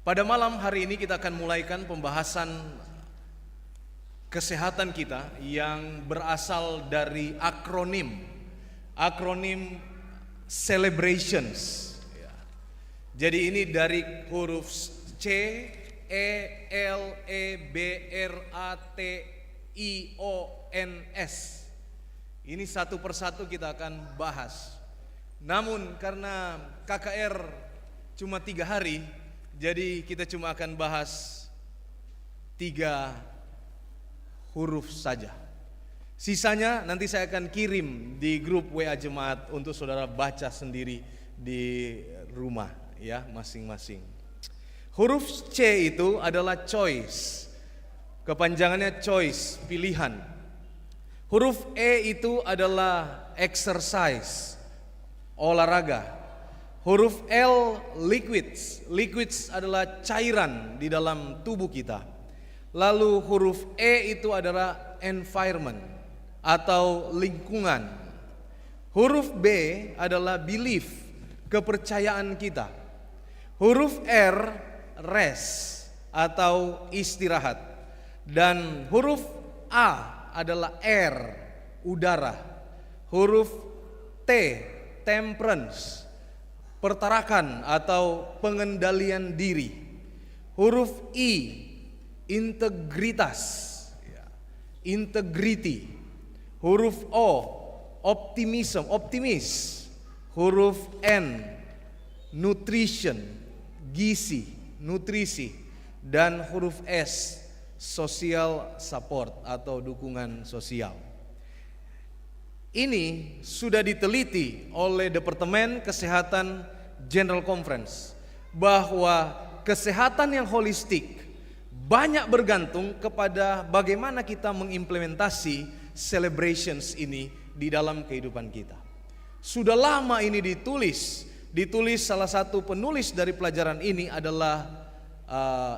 Pada malam hari ini kita akan mulaikan pembahasan kesehatan kita yang berasal dari akronim celebrations. Jadi ini dari huruf C, E, L, E, B, R, A, T, I, O, N, S. Ini satu persatu kita akan bahas. Namun karena KKR cuma 3 hari, jadi kita cuma akan bahas 3 huruf saja. Sisanya nanti saya akan kirim di grup WA Jemaat untuk saudara baca sendiri di rumah ya masing-masing. Huruf C itu adalah choice. Kepanjangannya choice, pilihan. Huruf E itu adalah exercise, olahraga. Huruf L liquids. Liquids adalah cairan di dalam tubuh kita. Lalu huruf E itu adalah environment atau lingkungan. Huruf B adalah belief, kepercayaan kita. Huruf R rest atau istirahat. Dan huruf A adalah air, udara. Huruf T temperance, pertarakan atau pengendalian diri. Huruf I integritas, integrity. Huruf O optimism, optimis. Huruf N nutrition, gizi, nutrisi. Dan huruf S social support atau dukungan sosial. Ini sudah diteliti oleh Departemen Kesehatan General Conference bahwa kesehatan yang holistik banyak bergantung kepada bagaimana kita mengimplementasi celebrations ini di dalam kehidupan kita. Sudah lama ini ditulis salah satu penulis dari pelajaran ini adalah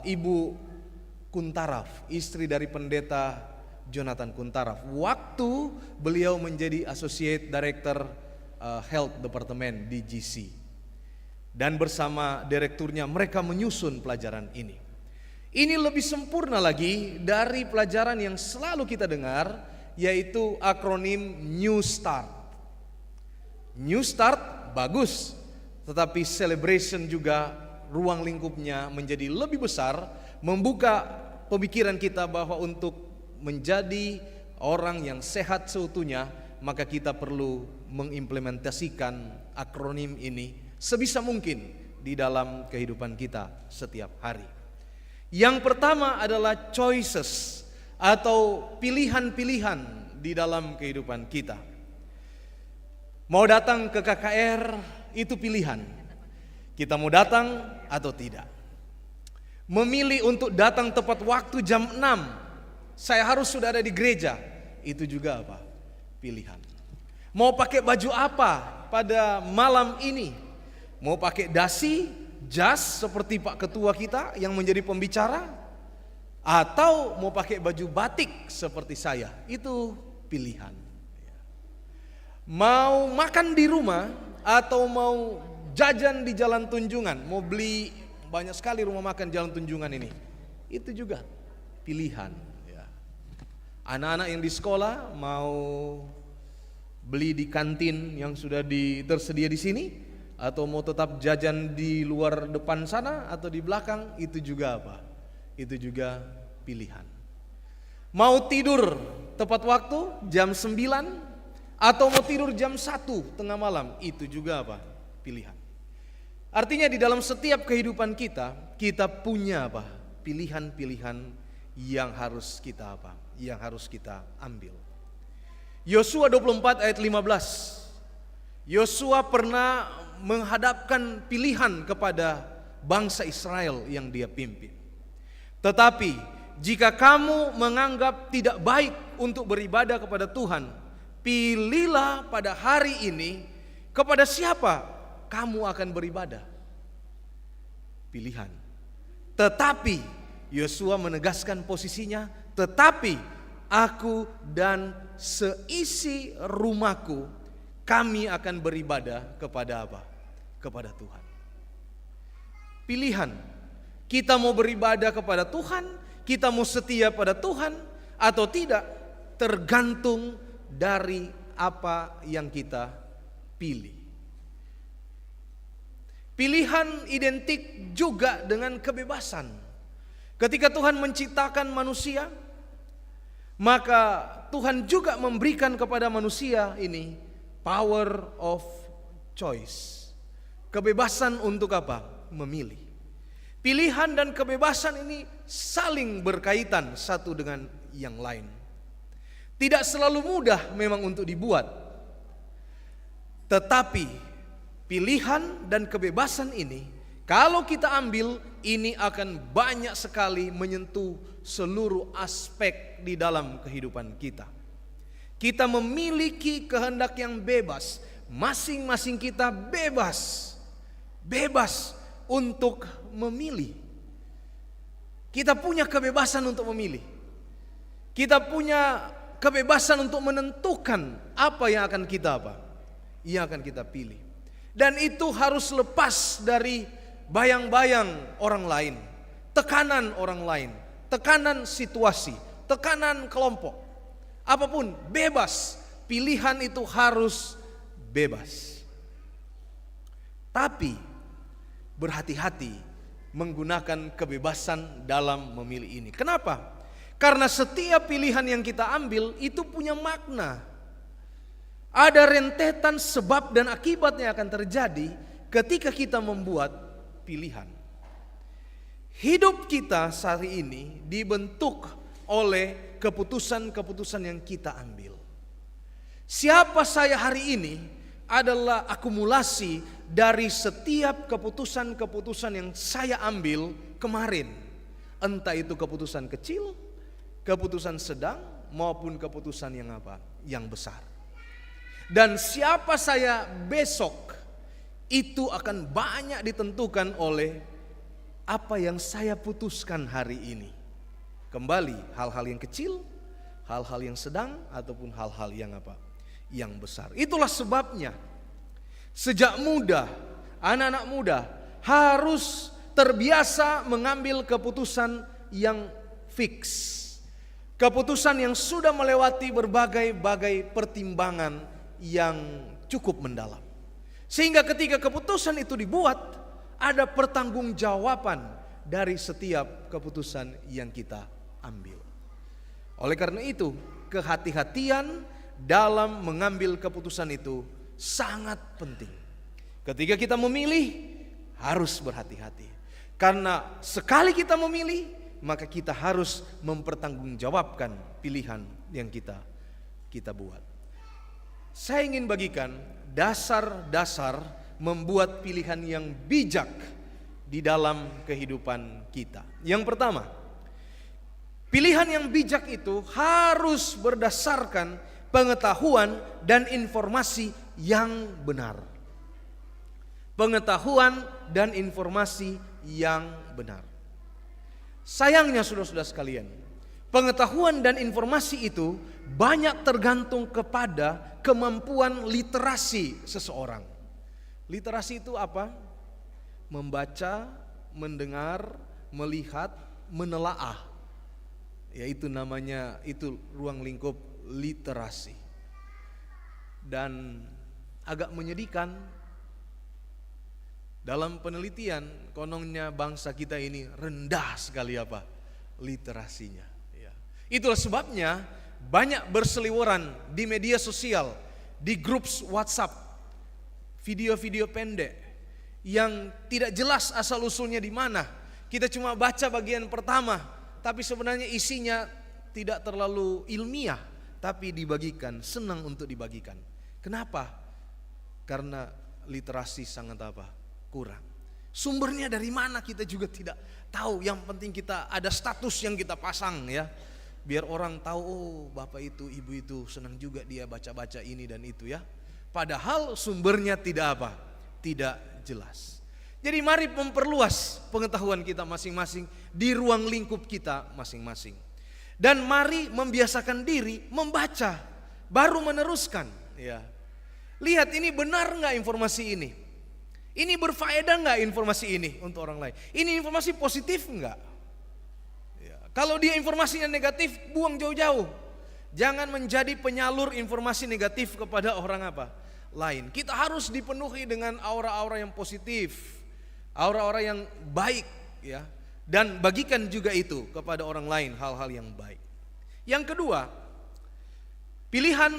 Ibu Kuntaraf, istri dari pendeta Jonathan Kuntaraf. Waktu beliau menjadi Associate Director Health Department di GC. Dan bersama direkturnya mereka menyusun pelajaran ini. Ini lebih sempurna lagi dari pelajaran yang selalu kita dengar, yaitu akronim New Start. New Start bagus, tetapi celebration juga ruang lingkupnya menjadi lebih besar, membuka pemikiran kita bahwa untuk menjadi orang yang sehat seutuhnya, maka kita perlu mengimplementasikan akronim ini sebisa mungkin di dalam kehidupan kita setiap hari. Yang pertama adalah choices atau pilihan-pilihan di dalam kehidupan kita. Mau datang ke KKR itu pilihan. Kita mau datang atau tidak. Memilih untuk datang tepat waktu jam 6, saya harus sudah ada di gereja, itu juga apa? Pilihan. Mau pakai baju apa pada malam ini? Mau pakai dasi, jas seperti Pak Ketua kita yang menjadi pembicara? Atau mau pakai baju batik seperti saya? Itu pilihan. Mau makan di rumah atau mau jajan di Jalan Tunjungan? Mau beli, banyak sekali rumah makan Jalan Tunjungan ini. Itu juga pilihan. Anak-anak yang di sekolah mau beli di kantin yang sudah tersedia di sini, atau mau tetap jajan di luar depan sana atau di belakang, itu juga apa? Itu juga pilihan. Mau tidur tepat waktu jam 9 atau mau tidur jam 1 tengah malam, itu juga apa? Pilihan. Artinya di dalam setiap kehidupan kita punya apa? Pilihan-pilihan yang harus kita apa? Yang harus kita ambil. Yosua 24 ayat 15. Yosua pernah menghadapkan pilihan kepada bangsa Israel yang dia pimpin. Tetapi jika kamu menganggap tidak baik untuk beribadah kepada Tuhan, pilihlah pada hari ini kepada siapa kamu akan beribadah. Pilihan. Tetapi Yosua menegaskan posisinya, tetapi aku dan seisi rumahku, kami akan beribadah kepada apa? Kepada Tuhan. Pilihan. Kita mau beribadah kepada Tuhan, kita mau setia pada Tuhan atau tidak, tergantung dari apa yang kita pilih. Pilihan identik juga dengan kebebasan. Ketika Tuhan menciptakan manusia, maka Tuhan juga memberikan kepada manusia ini power of choice. Kebebasan untuk apa? Memilih. Pilihan dan kebebasan ini saling berkaitan satu dengan yang lain. Tidak selalu mudah memang untuk dibuat. Tetapi pilihan dan kebebasan ini, kalau kita ambil, ini akan banyak sekali menyentuh seluruh aspek di dalam kehidupan kita. Kita memiliki kehendak yang bebas. Masing-masing kita bebas untuk memilih. Kita punya kebebasan untuk memilih. Kita punya kebebasan untuk menentukan apa yang akan kita pilih. Dan itu harus lepas dari bayang-bayang orang lain, tekanan orang lain, tekanan situasi, tekanan kelompok. Apapun bebas, pilihan itu harus bebas. Tapi berhati-hati menggunakan kebebasan dalam memilih ini. Kenapa? Karena setiap pilihan yang kita ambil itu punya makna. Ada rentetan sebab dan akibat yang akan terjadi ketika kita membuat pilihan. Hidup kita saat ini dibentuk oleh keputusan-keputusan yang kita ambil. Siapa saya hari ini adalah akumulasi dari setiap keputusan-keputusan yang saya ambil kemarin. Entah itu keputusan kecil, keputusan sedang, maupun keputusan yang besar. Dan siapa saya besok itu akan banyak ditentukan oleh apa yang saya putuskan hari ini. Kembali, hal-hal yang kecil, hal-hal yang sedang, ataupun hal-hal yang besar. Itulah sebabnya sejak muda, anak-anak muda harus terbiasa mengambil keputusan yang fix. Keputusan yang sudah melewati berbagai pertimbangan yang cukup mendalam. Sehingga ketika keputusan itu dibuat, ada pertanggungjawaban dari setiap keputusan yang kita ambil. Oleh karena itu, kehati-hatian dalam mengambil keputusan itu sangat penting. Ketika kita memilih, harus berhati-hati. Karena sekali kita memilih, maka kita harus mempertanggungjawabkan pilihan yang kita buat. Saya ingin bagikan dasar-dasar membuat pilihan yang bijak di dalam kehidupan kita. Yang pertama, pilihan yang bijak itu harus berdasarkan pengetahuan dan informasi yang benar. Pengetahuan dan informasi yang benar. Sayangnya saudara-saudara sekalian, pengetahuan dan informasi itu banyak tergantung kepada kemampuan literasi seseorang. Literasi itu apa? Membaca, mendengar, melihat, menelaah. Yaitu namanya, itu ruang lingkup literasi. Dan agak menyedihkan, dalam penelitian kononnya bangsa kita ini rendah sekali literasinya. Itulah sebabnya banyak berseliweran di media sosial, di grup WhatsApp, video-video pendek yang tidak jelas asal usulnya di mana. Kita cuma baca bagian pertama, tapi sebenarnya isinya tidak terlalu ilmiah, tapi dibagikan, senang untuk dibagikan. Kenapa? Karena literasi sangat kurang. Sumbernya dari mana kita juga tidak tahu. Yang penting kita ada status yang kita pasang ya. Biar orang tahu, oh bapak itu, ibu itu senang juga dia baca-baca ini dan itu ya. Padahal sumbernya tidak jelas. Jadi mari memperluas pengetahuan kita masing-masing di ruang lingkup kita masing-masing. Dan mari membiasakan diri membaca, baru meneruskan ya. Lihat ini benar enggak informasi ini? Ini berfaedah nggak informasi ini untuk orang lain? Ini informasi positif nggak? Ya. Kalau dia informasinya negatif, buang jauh-jauh. Jangan menjadi penyalur informasi negatif kepada orang apa? Lain. Kita harus dipenuhi dengan aura-aura yang positif, aura-aura yang baik, ya. Dan bagikan juga itu kepada orang lain, hal-hal yang baik. Yang kedua, pilihan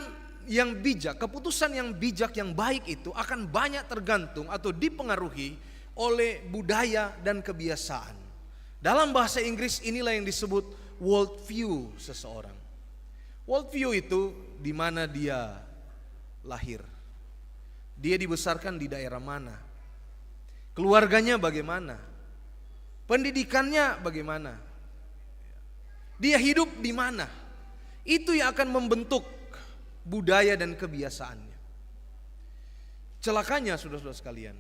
yang bijak, keputusan yang bijak yang baik itu akan banyak tergantung atau dipengaruhi oleh budaya dan kebiasaan. Dalam bahasa Inggris inilah yang disebut world view seseorang. World view itu di mana dia lahir. Dia dibesarkan di daerah mana? Keluarganya bagaimana? Pendidikannya bagaimana? Dia hidup di mana? Itu yang akan membentuk budaya dan kebiasaannya. Celakanya saudara-saudara sekalian,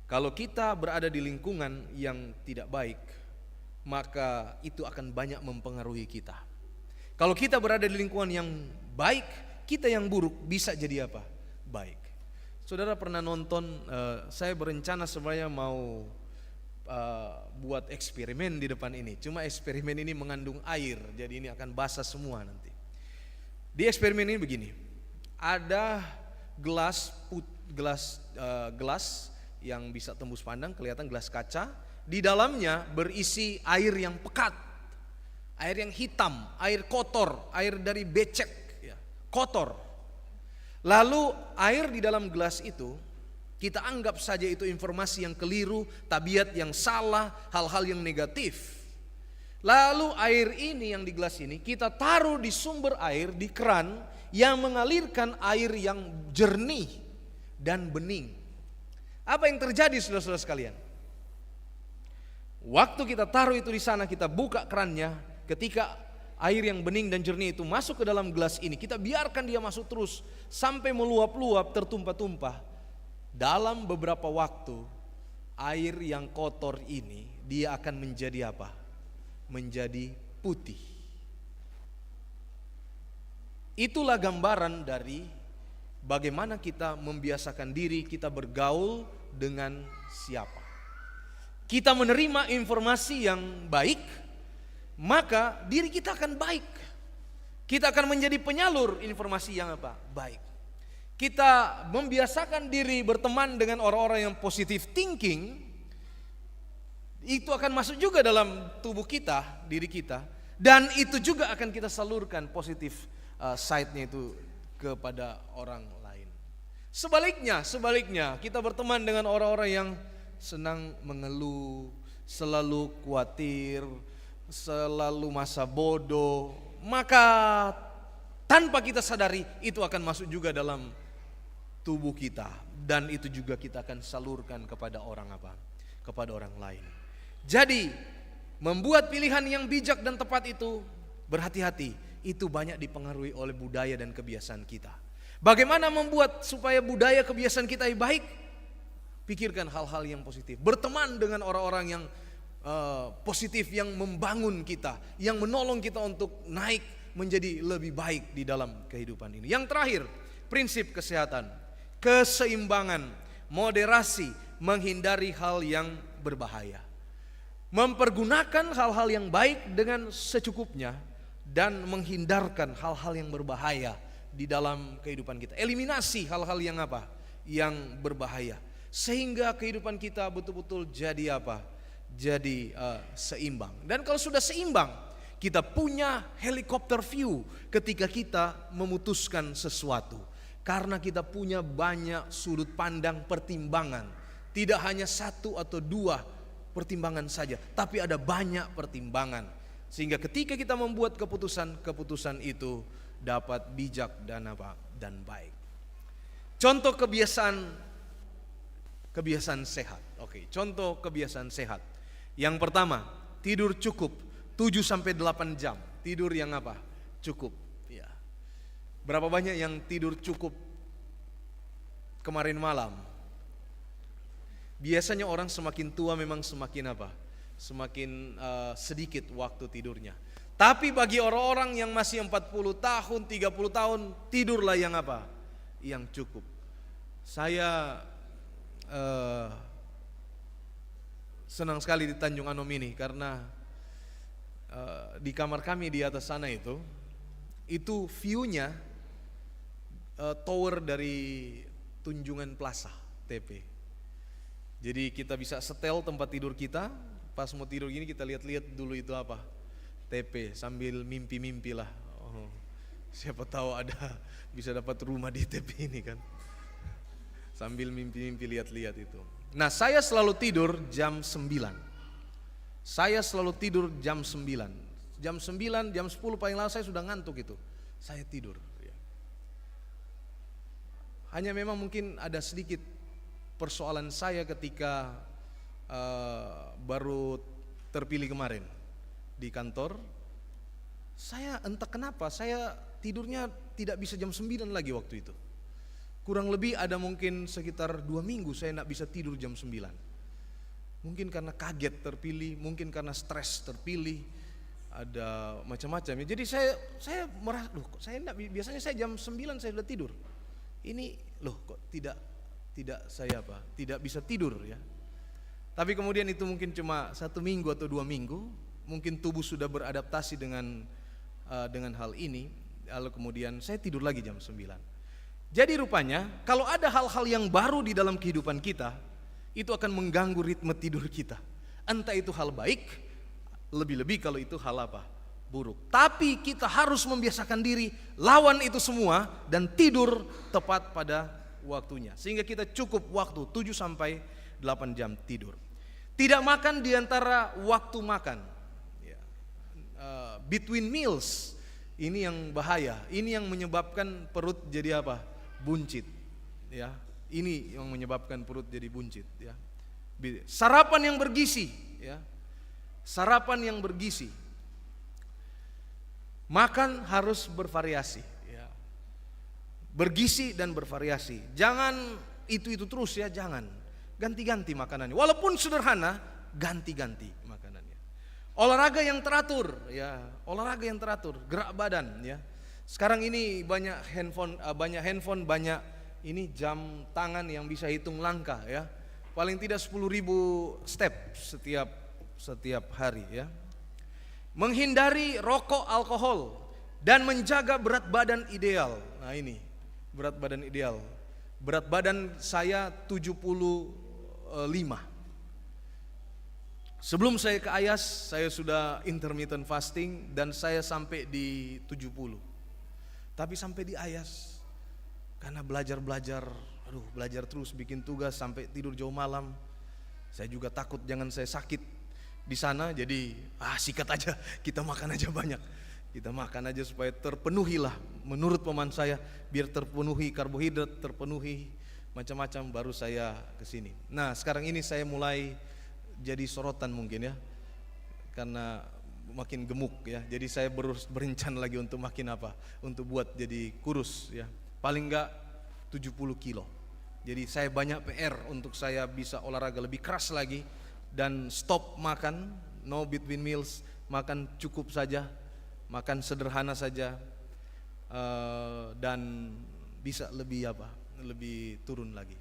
kalau kita berada di lingkungan yang tidak baik, maka itu akan banyak mempengaruhi kita. Kalau kita berada di lingkungan yang baik, kita yang buruk bisa jadi apa? Baik. Saudara pernah nonton, saya berencana sebenarnya mau buat eksperimen di depan ini. Cuma eksperimen ini mengandung air, jadi ini akan basah semua nanti. Di eksperimen ini begini, ada gelas yang bisa tembus pandang, kelihatan gelas kaca. Di dalamnya berisi air yang pekat, air yang hitam, air kotor, air dari becek, ya, kotor. Lalu air di dalam gelas itu kita anggap saja itu informasi yang keliru, tabiat yang salah, hal-hal yang negatif. Lalu air ini yang di gelas ini kita taruh di sumber air, di keran yang mengalirkan air yang jernih dan bening. Apa yang terjadi saudara-saudara sekalian? Waktu kita taruh itu di sana, kita buka kerannya, ketika air yang bening dan jernih itu masuk ke dalam gelas ini, kita biarkan dia masuk terus sampai meluap-luap, tertumpah-tumpah. Dalam beberapa waktu, air yang kotor ini dia akan menjadi apa? Menjadi putih. Itulah gambaran dari bagaimana kita membiasakan diri kita bergaul dengan siapa. Kita menerima informasi yang baik, maka diri kita akan baik. Kita akan menjadi penyalur informasi yang apa? Baik. Kita membiasakan diri berteman dengan orang-orang yang positive thinking, itu akan masuk juga dalam tubuh kita, diri kita, dan itu juga akan kita salurkan positif side-nya itu kepada orang lain. Sebaliknya kita berteman dengan orang-orang yang senang mengeluh, selalu khawatir, selalu masa bodoh, maka tanpa kita sadari itu akan masuk juga dalam tubuh kita, dan itu juga kita akan salurkan kepada orang apa? Kepada orang lain. Jadi membuat pilihan yang bijak dan tepat itu berhati-hati, itu banyak dipengaruhi oleh budaya dan kebiasaan kita. Bagaimana membuat supaya budaya kebiasaan kita baik? Pikirkan hal-hal yang positif. Berteman dengan orang-orang yang positif, yang membangun kita, yang menolong kita untuk naik menjadi lebih baik di dalam kehidupan ini. Yang terakhir, prinsip kesehatan, keseimbangan, moderasi, menghindari hal yang berbahaya. Mempergunakan hal-hal yang baik dengan secukupnya dan menghindarkan hal-hal yang berbahaya di dalam kehidupan kita. Eliminasi hal-hal yang apa? Yang berbahaya. Sehingga kehidupan kita betul-betul jadi apa? Jadi seimbang. Dan kalau sudah seimbang, kita punya helikopter view ketika kita memutuskan sesuatu. Karena kita punya banyak sudut pandang pertimbangan. Tidak hanya satu atau dua pertimbangan saja, tapi ada banyak pertimbangan. Sehingga ketika kita membuat keputusan itu dapat bijak dan apa? Dan baik. Contoh kebiasaan sehat. Oke, contoh kebiasaan sehat. Yang pertama, tidur cukup 7-8 jam. Tidur yang apa? Cukup. Ya. Berapa banyak yang tidur cukup kemarin malam? Biasanya orang semakin tua memang semakin apa? Semakin sedikit waktu tidurnya. Tapi bagi orang-orang yang masih 40 tahun, 30 tahun, tidurlah yang apa? Yang cukup. Saya eh, senang sekali di Tanjung Anom ini karena di kamar kami di atas sana itu view-nya tower dari Tunjungan Plaza TP. Jadi kita bisa setel tempat tidur kita, pas mau tidur gini kita lihat-lihat dulu itu apa, TP, sambil mimpi-mimpi lah. Oh, siapa tahu bisa dapat rumah di TP ini kan. Sambil mimpi-mimpi lihat-lihat itu. Nah, saya selalu tidur jam 9. Saya selalu tidur jam 9. Jam 9, jam 10 paling lama saya sudah ngantuk itu. Saya tidur. Hanya memang mungkin ada sedikit persoalan saya ketika baru terpilih kemarin di kantor. Saya entah kenapa saya tidurnya tidak bisa jam 9 lagi waktu itu. Kurang lebih ada mungkin sekitar 2 minggu saya tidak bisa tidur jam 9. Mungkin karena kaget terpilih, mungkin karena stres terpilih, ada macam-macam. Jadi saya merasa, loh, saya enggak, biasanya saya jam 9 saya sudah tidur. Ini loh kok tidak saya tidak bisa tidur ya. Tapi kemudian itu mungkin cuma 1 minggu atau 2 minggu, mungkin tubuh sudah beradaptasi dengan hal ini. Lalu kemudian saya tidur lagi jam 9. Jadi rupanya kalau ada hal-hal yang baru di dalam kehidupan kita, itu akan mengganggu ritme tidur kita. Entah itu hal baik, lebih-lebih kalau itu hal buruk. Tapi kita harus membiasakan diri lawan itu semua dan tidur tepat pada waktunya. Sehingga kita cukup waktu 7 sampai 8 jam tidur. Tidak makan di antara waktu makan. Between meals, ini yang bahaya. Ini yang menyebabkan perut jadi buncit. Ya. Ini yang menyebabkan perut jadi buncit ya. Sarapan yang bergizi ya. Sarapan yang bergizi. Makan harus bervariasi ya. Bergizi dan bervariasi. Jangan itu terus ya, jangan. Ganti-ganti makanannya. Walaupun sederhana, ganti-ganti makanannya. Olahraga yang teratur ya, olahraga yang teratur, gerak badan ya. Sekarang ini banyak handphone, banyak ini jam tangan yang bisa hitung langkah ya. Paling tidak 10.000 step setiap hari ya. Menghindari rokok, alkohol dan menjaga berat badan ideal. Nah ini berat badan ideal. Berat badan saya 75. Sebelum saya ke Ayas, saya sudah intermittent fasting dan saya sampai di 70. Tapi sampai di Ayas karena belajar terus bikin tugas sampai tidur jauh malam. Saya juga takut jangan saya sakit di sana, jadi sikat aja, kita makan aja banyak. Kita makan aja supaya terpenuhilah menurut pemahaman saya, biar terpenuhi karbohidrat, terpenuhi macam-macam baru saya ke sini. Nah, sekarang ini saya mulai jadi sorotan mungkin ya. Karena makin gemuk ya. Jadi saya berencana lagi untuk makin untuk buat jadi kurus ya. Paling enggak 70 kilo. Jadi saya banyak PR untuk saya bisa olahraga lebih keras lagi dan stop makan, no between meals, makan cukup saja, makan sederhana saja, dan bisa lebih turun lagi.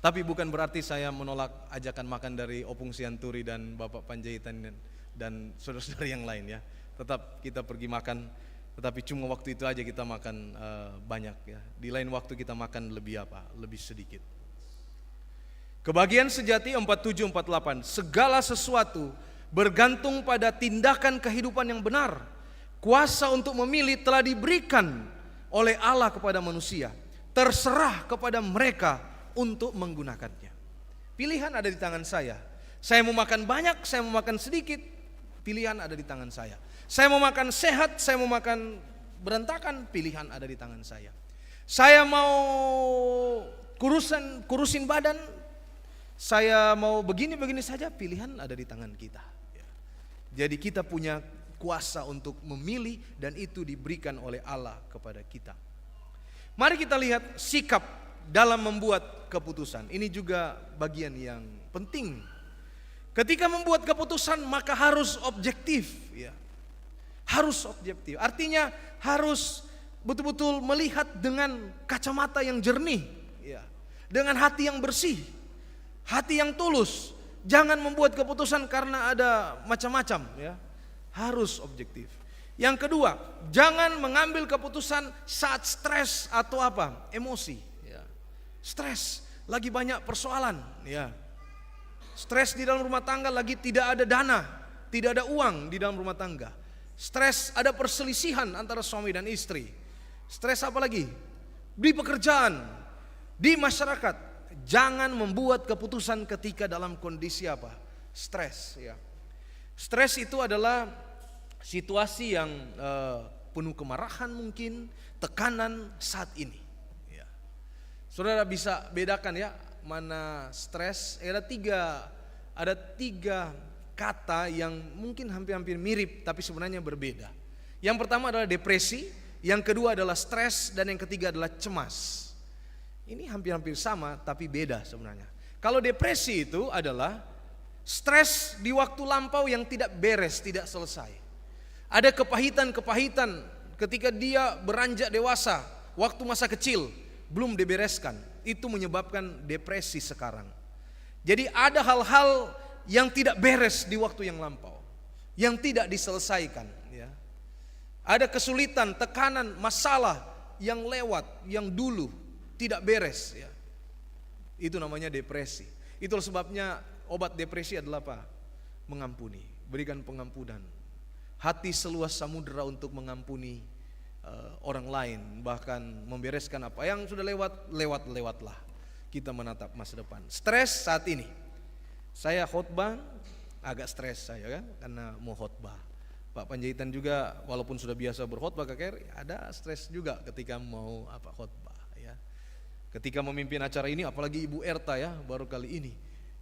Tapi bukan berarti saya menolak ajakan makan dari Opung Sianturi dan Bapak Panjaitan dan saudara-saudara yang lain ya. Tetap kita pergi makan, tetapi cuma waktu itu aja kita makan banyak ya. Di lain waktu kita makan lebih sedikit. Kebahagiaan sejati 47-48. Segala sesuatu bergantung pada tindakan kehidupan yang benar. Kuasa untuk memilih telah diberikan oleh Allah kepada manusia. Terserah kepada mereka untuk menggunakannya. Pilihan ada di tangan saya. Saya mau makan banyak, saya mau makan sedikit, pilihan ada di tangan saya. Saya mau makan sehat, saya mau makan berantakan, pilihan ada di tangan saya. Saya mau kurusin badan, saya mau begini saja, pilihan ada di tangan kita. Jadi kita punya kuasa untuk memilih dan itu diberikan oleh Allah kepada kita. Mari kita lihat sikap dalam membuat keputusan. Ini juga bagian yang penting. Ketika membuat keputusan maka harus objektif ya. Harus objektif. Artinya harus betul-betul melihat dengan kacamata yang jernih ya. Dengan hati yang bersih. Hati yang tulus. Jangan membuat keputusan karena ada macam-macam ya. Harus objektif. Yang kedua, jangan mengambil keputusan saat stres atau apa? Emosi ya. Stres, lagi banyak persoalan ya. Stres di dalam rumah tangga, lagi tidak ada dana, tidak ada uang di dalam rumah tangga. Stres ada perselisihan antara suami dan istri. Stres apa lagi? Di pekerjaan, di masyarakat. Jangan membuat keputusan ketika dalam kondisi apa? Stres ya. Stres itu adalah situasi yang penuh kemarahan mungkin, tekanan saat ini ya. Saudara bisa bedakan ya mana stres. Ada tiga kata yang mungkin hampir-hampir mirip tapi sebenarnya berbeda. Yang pertama adalah depresi, yang kedua adalah stres, dan yang ketiga adalah cemas. Ini hampir-hampir sama tapi beda sebenarnya. Kalau depresi itu adalah stres di waktu lampau yang tidak beres, tidak selesai. Ada kepahitan-kepahitan ketika dia beranjak dewasa, waktu masa kecil belum dibereskan. Itu menyebabkan depresi sekarang. Jadi ada hal-hal yang tidak beres di waktu yang lampau, yang tidak diselesaikan ya. Ada kesulitan, tekanan, masalah yang lewat, yang dulu tidak beres ya. Itu namanya depresi. Itulah sebabnya obat depresi adalah apa? Mengampuni, berikan pengampunan. Hati seluas samudera untuk mengampuni orang lain, bahkan membereskan apa yang sudah lewatlah. Kita menatap masa depan. Stres saat ini. Saya khotbah agak stres saya kan karena mau khotbah. Pak Panjaitan juga walaupun sudah biasa berkhotbah KKR, ada stres juga ketika mau khotbah ya. Ketika memimpin acara ini, apalagi Ibu Erta ya, baru kali ini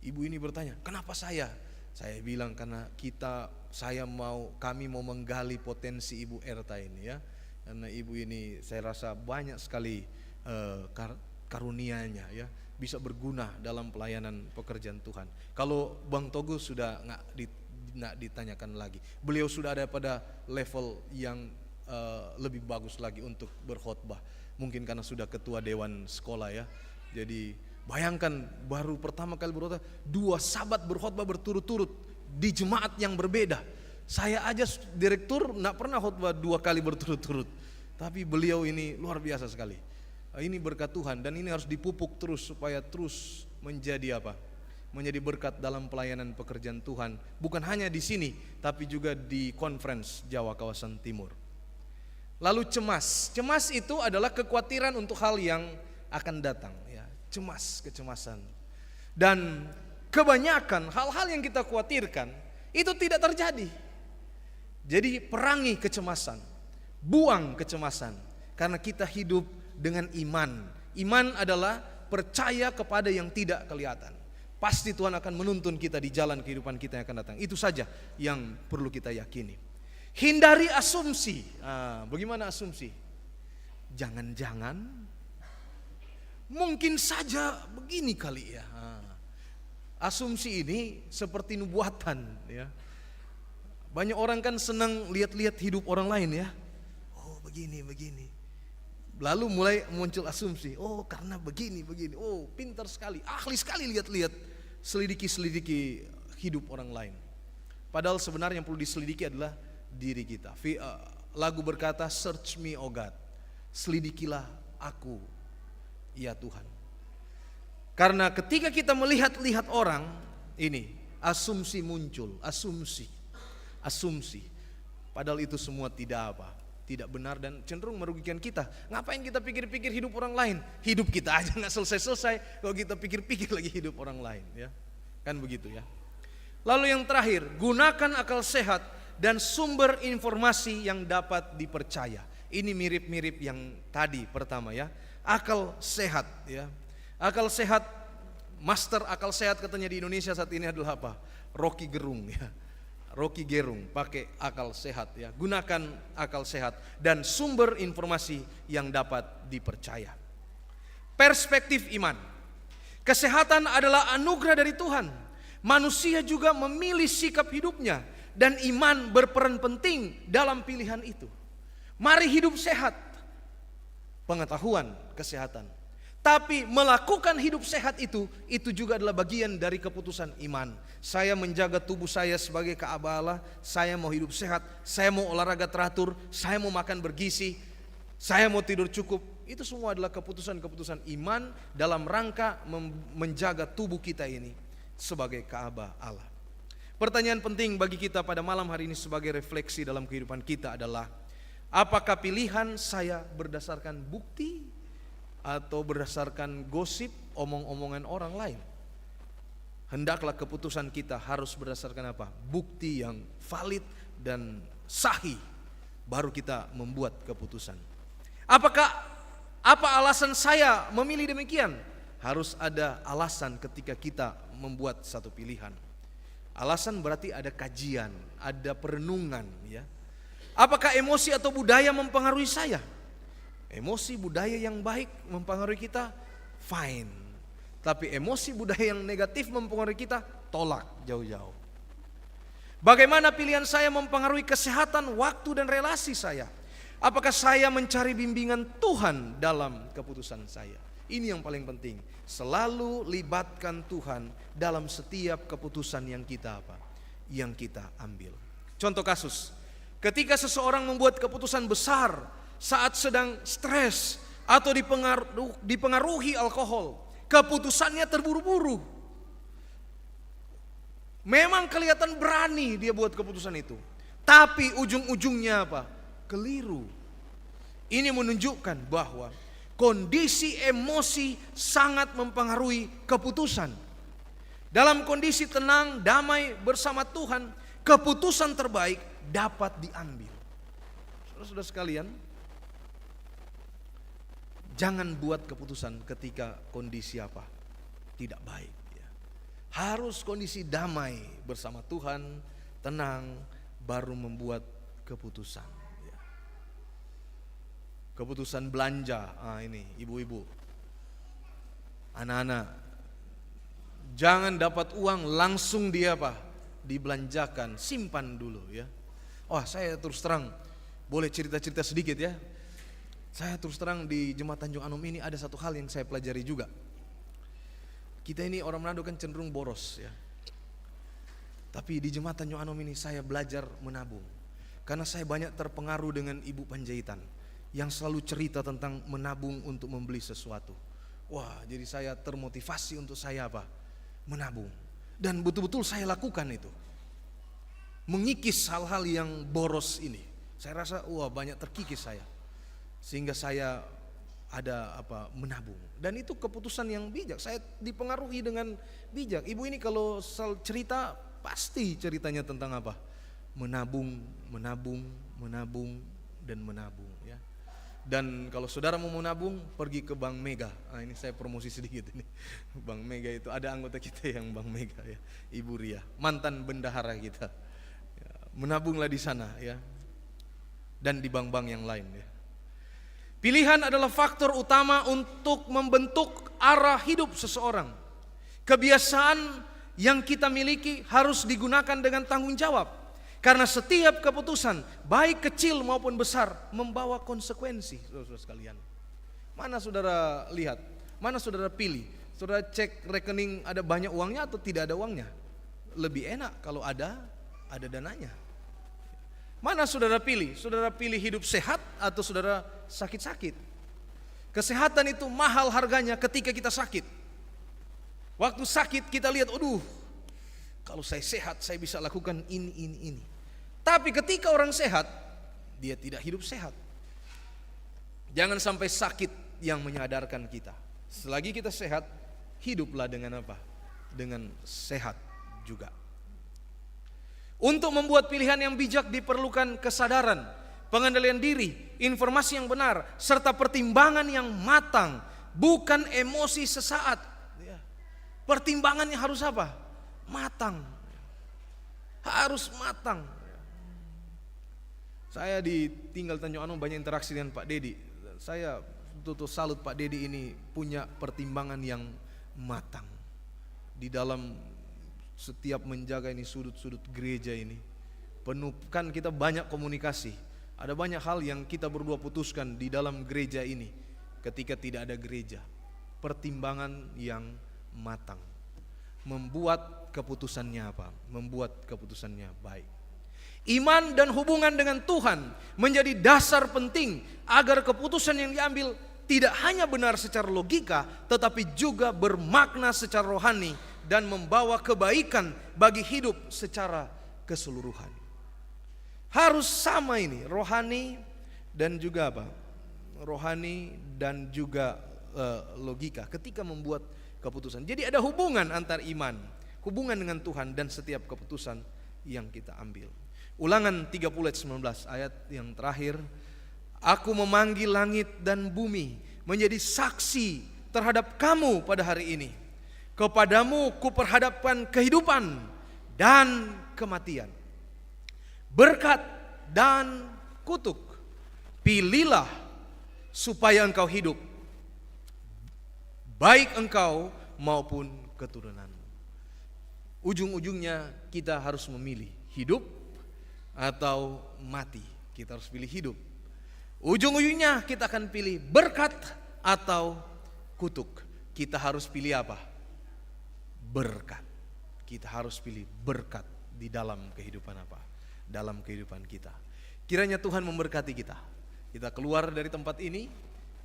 ibu ini bertanya, "Kenapa saya?" Saya bilang karena kami mau menggali potensi Ibu Erta ini ya. Karena ibu ini saya rasa banyak sekali karunianya ya, bisa berguna dalam pelayanan pekerjaan Tuhan. Kalau Bang Togo sudah nggak ditanyakan lagi. Beliau sudah ada pada level yang lebih bagus lagi untuk berkhotbah. Mungkin karena sudah ketua dewan sekolah ya. Jadi bayangkan baru pertama kali berkhotbah, 2 sabat berkhotbah berturut-turut di jemaat yang berbeda. Saya aja direktur nggak pernah khotbah 2 kali berturut-turut. Tapi beliau ini luar biasa sekali. Ini berkat Tuhan dan ini harus dipupuk terus supaya terus menjadi menjadi berkat dalam pelayanan pekerjaan Tuhan. Bukan hanya di sini tapi juga di Conference Jawa Kawasan Timur. Lalu cemas. Cemas itu adalah kekhawatiran untuk hal yang akan datang ya. Kecemasan. Dan kebanyakan hal-hal yang kita khawatirkan itu tidak terjadi. Jadi perangi kecemasan, buang kecemasan, karena kita hidup dengan iman. Iman adalah percaya kepada yang tidak kelihatan. Pasti Tuhan akan menuntun kita di jalan kehidupan kita yang akan datang. Itu saja yang perlu kita yakini. Hindari asumsi. Bagaimana asumsi? Jangan-jangan, mungkin saja begini kali ya. Asumsi ini seperti nubuatan ya. Banyak orang kan senang lihat-lihat hidup orang lain ya. Oh begini. Lalu mulai muncul asumsi. Oh karena begini. Oh pintar sekali, ahli sekali lihat-lihat, selidiki hidup orang lain. Padahal sebenarnya yang perlu diselidiki adalah diri kita. Lagu berkata, "Search me, oh God." Selidikilah aku, ya Tuhan. Karena ketika kita melihat orang, ini asumsi muncul, asumsi. Padahal itu semua tidak benar dan cenderung merugikan kita. Ngapain kita pikir-pikir hidup orang lain? Hidup kita aja nggak selesai-selesai kalau kita pikir-pikir lagi hidup orang lain ya. Kan begitu ya. Lalu yang terakhir, gunakan akal sehat dan sumber informasi yang dapat dipercaya. Ini mirip-mirip yang tadi pertama ya. Akal sehat ya. Akal sehat, master akal sehat katanya di Indonesia saat ini adalah apa? Rocky Gerung ya. Rocky Gerung pakai akal sehat ya. Gunakan akal sehat dan sumber informasi yang dapat dipercaya. Perspektif iman. Kesehatan adalah anugerah dari Tuhan. Manusia juga memilih sikap hidupnya dan iman berperan penting dalam pilihan itu. Mari hidup sehat. Pengetahuan kesehatan. Tapi melakukan hidup sehat itu juga adalah bagian dari keputusan iman. Saya menjaga tubuh saya sebagai Ka'bah Allah, saya mau hidup sehat, saya mau olahraga teratur, saya mau makan bergizi, saya mau tidur cukup. Itu semua adalah keputusan-keputusan iman dalam rangka menjaga tubuh kita ini sebagai Ka'bah Allah. Pertanyaan penting bagi kita pada malam hari ini sebagai refleksi dalam kehidupan kita adalah, apakah pilihan saya berdasarkan bukti atau berdasarkan gosip, omong-omongan orang lain? Hendaklah keputusan kita harus berdasarkan apa? Bukti yang valid dan sahih, baru kita membuat keputusan. Apa alasan saya memilih demikian? Harus ada alasan ketika kita membuat satu pilihan. Alasan berarti ada kajian, ada perenungan, ya. Apakah emosi atau budaya mempengaruhi saya? Emosi budaya yang baik mempengaruhi kita, fine. Tapi emosi budaya yang negatif mempengaruhi kita, tolak jauh-jauh. Bagaimana pilihan saya mempengaruhi kesehatan, waktu dan relasi saya? Apakah saya mencari bimbingan Tuhan dalam keputusan saya? Ini yang paling penting. Selalu libatkan Tuhan dalam setiap keputusan yang kita ambil. Contoh kasus, ketika seseorang membuat keputusan besar saat sedang stres atau dipengaruhi alkohol, keputusannya terburu-buru. Memang kelihatan berani dia buat keputusan itu, tapi ujung-ujungnya apa? Keliru. Ini menunjukkan bahwa kondisi emosi sangat mempengaruhi keputusan. Dalam kondisi tenang, damai bersama Tuhan, keputusan terbaik dapat diambil. Saudara-saudara sekalian, jangan buat keputusan ketika kondisi apa? Tidak baik, ya. Harus kondisi damai bersama Tuhan, tenang, baru membuat keputusan. Keputusan belanja, ini ibu-ibu, anak-anak, jangan dapat uang langsung dibelanjakan, simpan dulu, ya. Saya terus terang, boleh cerita-cerita sedikit, ya. Saya terus terang di Jemaat Tanjung Anom ini ada satu hal yang saya pelajari juga. Kita ini orang Manado kan cenderung boros, ya. Tapi di Jemaat Tanjung Anom ini saya belajar menabung. Karena saya banyak terpengaruh dengan Ibu Panjaitan yang selalu cerita tentang menabung untuk membeli sesuatu. Jadi saya termotivasi untuk saya menabung. Dan betul-betul saya lakukan itu. Mengikis hal-hal yang boros ini. Saya rasa banyak terkikis saya. Sehingga saya ada menabung. Dan itu keputusan yang bijak. Saya dipengaruhi dengan bijak. Ibu ini kalau cerita pasti ceritanya tentang menabung, dan menabung, ya. Dan kalau saudara mau menabung, pergi ke Bank Mega. Ini saya promosi sedikit ini. Bank Mega itu ada anggota kita yang Bank Mega, ya, Ibu Ria, mantan bendahara kita. Ya, menabunglah di sana, ya. Dan di bank-bank yang lain, ya. Pilihan adalah faktor utama untuk membentuk arah hidup seseorang. Kebiasaan yang kita miliki harus digunakan dengan tanggung jawab. Karena setiap keputusan, baik kecil maupun besar, membawa konsekuensi, saudara sekalian. Mana saudara lihat? Mana saudara pilih? Saudara cek rekening ada banyak uangnya atau tidak ada uangnya? Lebih enak kalau ada dananya. Mana saudara pilih? Saudara pilih hidup sehat atau saudara sakit-sakit? Kesehatan itu mahal harganya ketika kita sakit. Waktu sakit kita lihat, kalau saya sehat saya bisa lakukan ini. Tapi ketika orang sehat, dia tidak hidup sehat. Jangan sampai sakit yang menyadarkan kita. Selagi kita sehat, hiduplah dengan dengan sehat juga. Untuk membuat pilihan yang bijak diperlukan kesadaran, pengendalian diri, informasi yang benar, serta pertimbangan yang matang, bukan emosi sesaat. Pertimbangannya harus matang. Harus matang. Saya tinggal Tanjung Anom banyak interaksi dengan Pak Dedi. Saya betul-betul salut Pak Dedi ini punya pertimbangan yang matang di dalam setiap menjaga ini sudut-sudut gereja ini. Penuh kan kita banyak komunikasi. Ada banyak hal yang kita berdua putuskan di dalam gereja ini ketika tidak ada gereja. pertimbangan yang matang. Membuat keputusannya apa? Membuat keputusannya baik. Iman dan hubungan dengan Tuhan menjadi dasar penting agar keputusan yang diambil tidak hanya benar secara logika, tetapi juga bermakna secara rohani dan membawa kebaikan bagi hidup secara keseluruhan. Harus sama ini, rohani dan juga apa? Rohani dan juga logika ketika membuat keputusan. Jadi ada hubungan antar iman, hubungan dengan Tuhan dan setiap keputusan yang kita ambil. Ulangan 30 ayat 19 ayat yang terakhir. Aku memanggil langit dan bumi menjadi saksi terhadap kamu pada hari ini. Kepadamu kuperhadapkan kehidupan dan kematian, berkat dan kutuk. Pilihlah supaya engkau hidup, baik engkau maupun keturunanmu. Ujung-ujungnya kita harus memilih hidup atau mati. Kita harus pilih hidup. Ujung-ujungnya kita akan pilih berkat atau kutuk. Kita harus pilih apa? Berkat. Kita harus pilih berkat di dalam kehidupan apa? Dalam kehidupan kita. Kiranya Tuhan memberkati kita. Kita keluar dari tempat ini,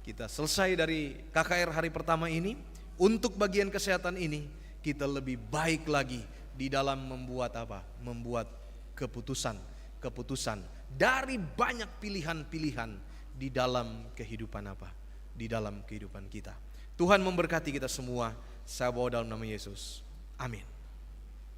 kita selesai dari KKR hari pertama ini. Untuk bagian kesehatan ini, kita lebih baik lagi di dalam membuat apa? Membuat keputusan dari banyak pilihan-pilihan di dalam kehidupan apa? Di dalam kehidupan kita. Tuhan memberkati kita semua. Saya bawa dalam nama Yesus. Amin.